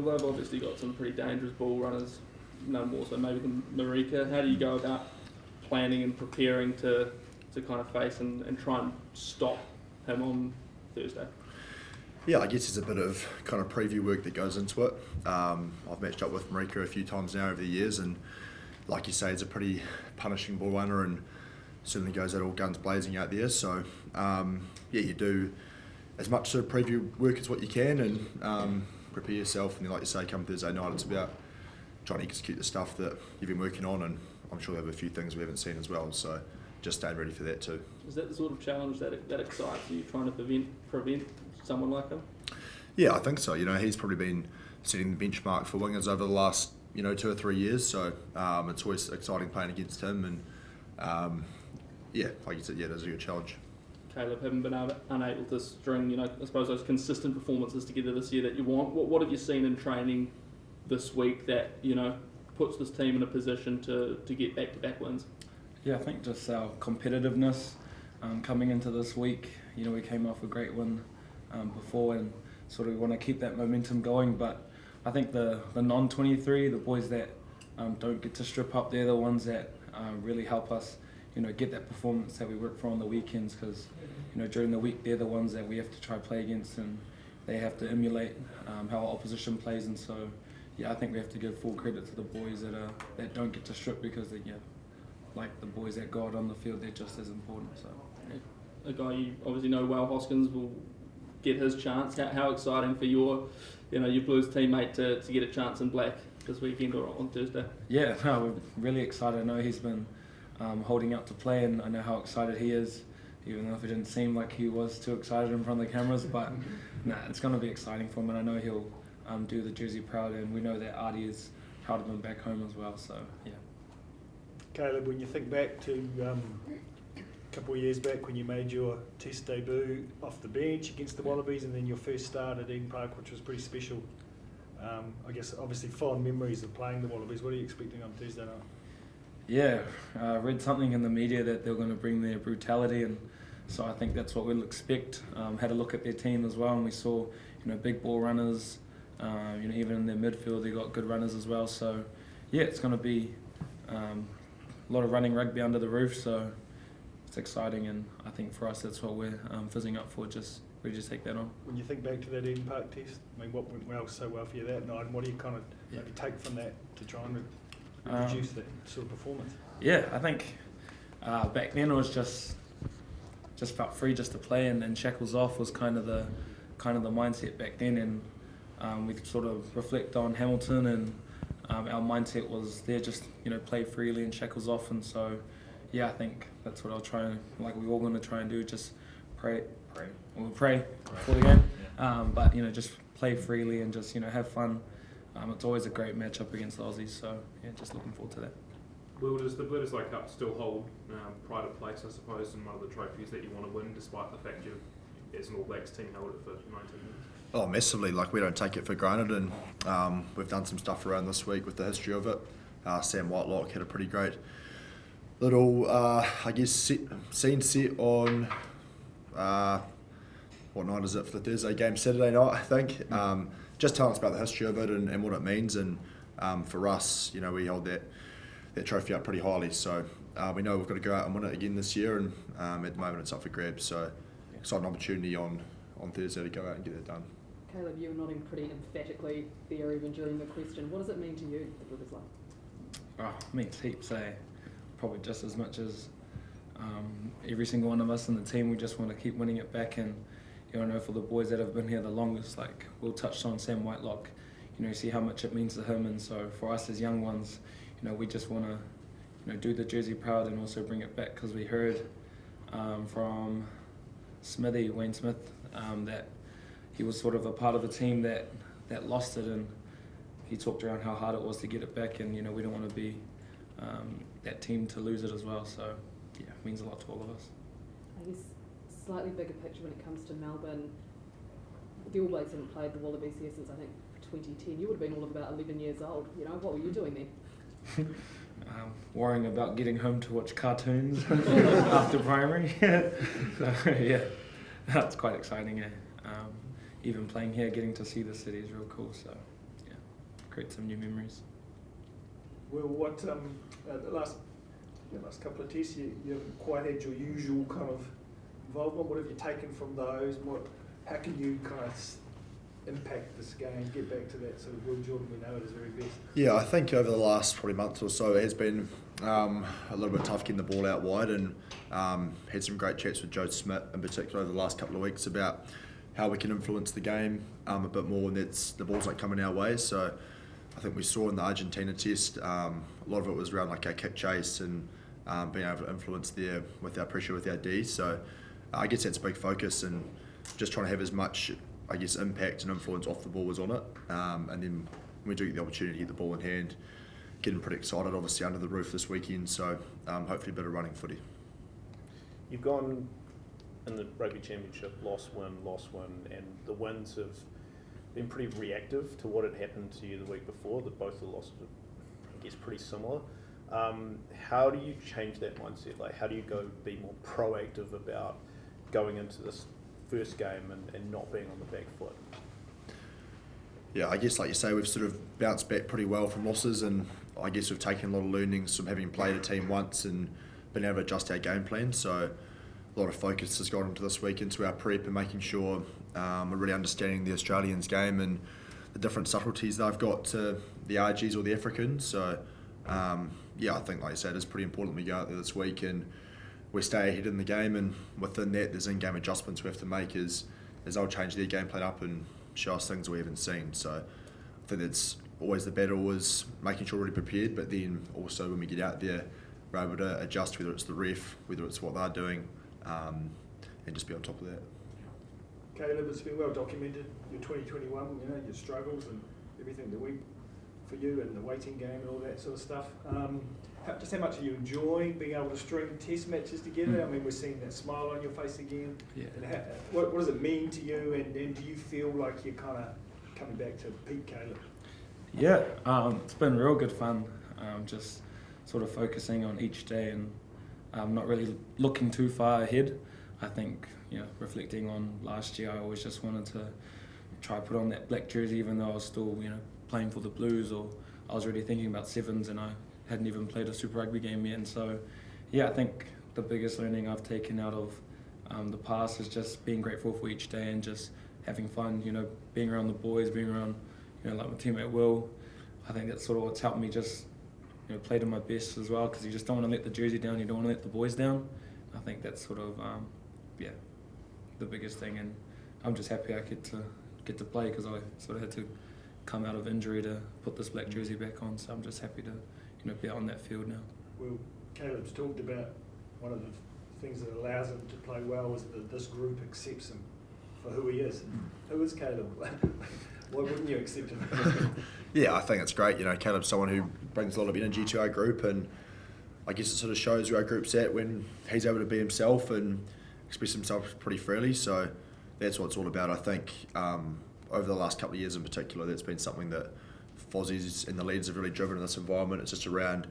they've obviously got some pretty dangerous ball runners, no more so maybe than Marika. How do you go about planning and preparing to kind of face and try and stop him on Thursday? Yeah, I guess there's a bit of kind of preview work that goes into it. I've matched up with Marika a few times now over the years, and like you say, he's a pretty punishing ball runner and certainly goes out all guns blazing out there. So you do as much sort of preview work as what you can and prepare yourself. And then, like you say, come Thursday night, it's about trying to execute the stuff that you've been working on, and I'm sure they have a few things we haven't seen as well. So just staying ready for that too. Is that the sort of challenge that excites you, trying to prevent someone like him? Yeah, I think so. He's probably been setting the benchmark for wingers over the last 2 or 3 years. So it's always exciting playing against him, and like you said, that's a good challenge. Caleb, haven't been unable to string, I suppose those consistent performances together this year that you want. What have you seen in training this week that puts this team in a position to get back-to-back wins? Yeah, I think just our competitiveness coming into this week. We came off a great win before, and sort of want to keep that momentum going. But I think the non-23, the boys that don't get to strip up, they're the ones that really help us, get that performance that we work for on the weekends. Because during the week, they're the ones that we have to try play against, and they have to emulate how our opposition plays. And so, I think we have to give full credit to the boys that don't get to strip, because like the boys that go out on the field, they're just as important. So, a guy you obviously know well, Hoskins, will get his chance. How exciting for your Blues teammate to get a chance in black this weekend or on Thursday? Yeah, no, we're really excited. I know he's been holding out to play, and I know how excited he is, even though it didn't seem like he was too excited in front of the cameras. But it's going to be exciting for him, and I know he'll do the jersey proud, and we know that Artie is proud of him back home as well. So, yeah. Caleb, when you think back to a couple of years back when you made your Test debut off the bench against the Wallabies, and then your first start at Eden Park, which was pretty special, I guess obviously fond memories of playing the Wallabies. What are you expecting on Thursday night? Yeah, I read something in the media that they're going to bring their brutality, and so I think that's what we'll expect. Had a look at their team as well, and we saw big ball runners. Even in their midfield, they got good runners as well. So it's going to be a lot of running rugby under the roof. So it's exciting, and I think for us that's what we're fizzing up for. Just ready to take that on. When you think back to that Eden Park test, what went so well for you that night, and what do you kind of maybe take from that to try and reduce that sort of performance? Yeah, I think back then it was just felt free just to play, and shackles off was kind of the mindset back then, and we sort of reflect on Hamilton, and our mindset was there, just play freely and shackles off. And so I think that's what I'll try, like we're all going to try and do, just pray before the game, but just play freely and just have fun. It's always a great matchup against the Aussies, so just looking forward to that. Will, does the Bledisloe Cup still hold pride of place, I suppose, in one of the trophies that you want to win, despite the fact you, as an All Blacks team, held it for 19 years? Oh, massively. Like, we don't take it for granted, and we've done some stuff around this week with the history of it. Sam Whitelock had a pretty great little, scene set on, what night is it for the Thursday game? Saturday night, I think. Just telling us about the history of it and what it means, and for us, we hold that trophy up pretty highly. So we know we've got to go out and win it again this year, and at the moment it's up for grabs. So exciting opportunity on Thursday to go out and get it done. Caleb, you were nodding pretty emphatically there even during the question. What does it mean to you, the Bledisloe? It means heaps, probably just as much as every single one of us in the team. We just want to keep winning it back, and for the boys that have been here the longest, like Will touched on Sam Whitelock, see how much it means to him. And so for us as young ones, we just want to do the jersey proud and also bring it back, because we heard from Wayne Smith, that he was sort of a part of a team that lost it, and he talked around how hard it was to get it back, and we don't want to be that team to lose it as well. So it means a lot to all of us. I guess slightly bigger picture when it comes to Melbourne, the All Blacks haven't played the Wallabies here since I think 2010. You would have been all of about 11 years old. What were you doing then? Worrying about getting home to watch cartoons after primary. So it's quite exciting. Even playing here, getting to see the city is real cool. So create some new memories. Well, what the last couple of tests, you haven't quite had your usual kind of involvement. What have you taken from those? How can you kind of impact this game, get back to that sort of Will Jordan we know at his very best? Yeah, I think over the last probably month or so it has been a little bit tough getting the ball out wide, and had some great chats with Joe Smith in particular over the last couple of weeks about how we can influence the game a bit more when the ball's not coming our way. So I think we saw in the Argentina test, a lot of it was around like our kick chase and being able to influence there with our pressure with our D. So I guess that's a big focus, and just trying to have as much, I guess, impact and influence off the ball as on it. And then when we do get the opportunity to get the ball in hand, getting pretty excited, obviously under the roof this weekend. So hopefully a bit of running footy. You've gone in the rugby championship, loss, win, and the wins have been pretty reactive to what had happened to you the week before. That both the losses are, I guess, pretty similar. How do you change that mindset? Like, how do you go be more proactive about going into this first game and not being on the back foot? Yeah, I guess like you say, we've sort of bounced back pretty well from losses, and I guess we've taken a lot of learnings from having played a team once and been able to adjust our game plan. So a lot of focus has gone into this week into our prep and making sure we're really understanding the Australians game and the different subtleties they've got to the RGs or the Africans. So yeah, I think like I said, it's pretty important we go out there this week and we stay ahead in the game, and within that there's in-game adjustments we have to make as they'll change their game plan up and show us things we haven't seen. So I think that's always the battle, is making sure we're really prepared, but then also when we get out there we're able to adjust, whether it's the ref, whether it's what they're doing, and just be on top of that. Caleb, it's been well documented, your 2021, your struggles and everything that we, for you, and the waiting game and all that sort of stuff. Just how much are you enjoying being able to string test matches together? I mean, we're seeing that smile on your face again. Yeah. And what does it mean to you, and do you feel like you're kind of coming back to peak Caleb? Yeah, it's been real good fun. Just sort of focusing on each day and not really looking too far ahead. I think, reflecting on last year, I always just wanted to try put on that black jersey, even though I was still, playing for the Blues, or I was already thinking about sevens and I hadn't even played a Super Rugby game yet. And so, yeah, I think the biggest learning I've taken out of the past is just being grateful for each day and just having fun, being around the boys, being around, like my teammate Will. I think that's sort of what's helped me just, play to my best as well, because you just don't want to let the jersey down, you don't want to let the boys down. I think that's sort of, the biggest thing, and I'm just happy I get to play, because I sort of had to come out of injury to put this black jersey back on, so I'm just happy to be out on that field now. Well, Caleb's talked about one of the things that allows him to play well is that this group accepts him for who he is. Who is Caleb? Why wouldn't you accept him? Yeah, I think it's great. Caleb's someone who brings a lot of energy to our group, and I guess it sort of shows where our group's at when he's able to be himself and express himself pretty freely. So that's what it's all about. I think over the last couple of years in particular, that's been something that Fozzie's and the leaders have really driven in this environment. It's just around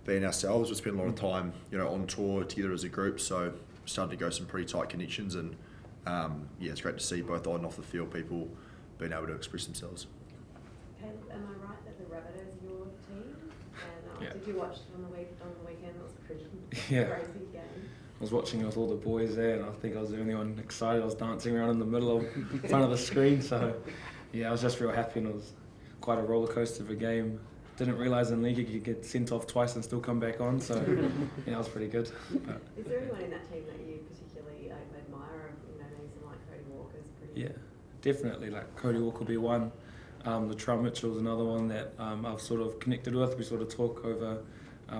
being ourselves. We spend a lot of time, on tour together as a group, so we're starting to go some pretty tight connections, and it's great to see both on and off the field people being able to express themselves. Caleb, am I right that the Rabbitohs are your team? And Yeah. did you watch it on the weekend? It was a pretty Yeah. crazy game. I was watching it with all the boys there, and I think I was the only one excited. I was dancing around in the middle of in front of the screen, so yeah, I was just real happy, and it was quite a roller coaster of a game. Didn't realise in league you could get sent off twice and still come back on, so yeah, it was pretty good. But, Is there anyone in that team that you particularly admire? Maybe someone like Cody Walker's pretty. yeah, definitely. Like Cody Walker will be one. Latrell Mitchell's another one that I've sort of connected with. We sort of talk over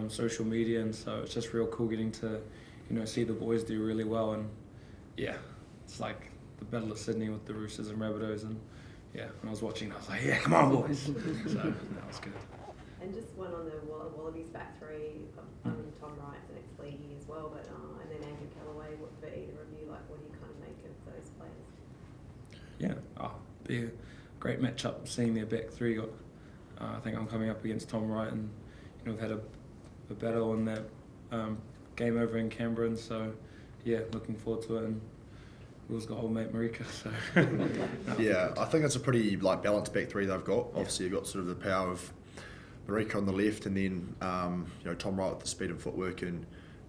social media, and so it's just real cool getting to see the boys do really well. And yeah, it's like the Battle of Sydney with the Roosters and Rabbitohs, and yeah, when I was watching, I was like, yeah, come on, boys. So that was good. And just one on the Wallabies back three. Tom Wright's an ex-leaguey as well, but and then Andrew Callaway. For either of you, what do you kind of make of those players? Yeah, be a great matchup seeing their back three. I think I'm coming up against Tom Wright, and we've had a battle on that game over in Canberra, and so yeah, looking forward to it. And Will's got old mate Marika, so Yeah, I think it's a pretty balanced back three they've got. Obviously, you've got sort of the power of Marika on the left, and then Tom Wright with the speed and footwork, and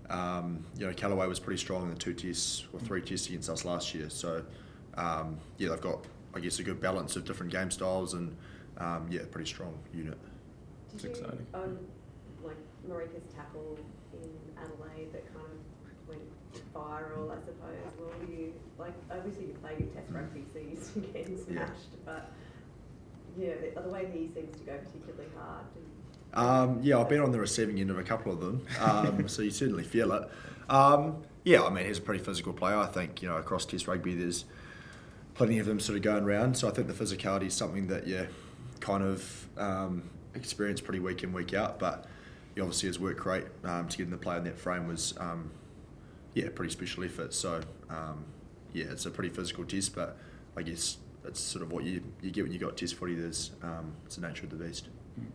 Callaway was pretty strong in the 2 tests or 3 tests against us last year. So they've got, I guess, a good balance of different game styles, and pretty strong unit. It's exciting. Marika's tackle in Adelaide that kind of went viral, I suppose. Well, you obviously you play your Test rugby, so you're used to getting smashed, but the way he seems to go particularly hard. I've been on the receiving end of a couple of them, so you certainly feel it. He's a pretty physical player. I think across Test rugby there's plenty of them sort of going around. So I think the physicality is something that kind of experience pretty week in, week out. But he obviously has worked great to get in the play in that frame was pretty special effort. So it's a pretty physical test, but I guess it's sort of what you get when you got Test footy. It's the nature of the beast. Mm.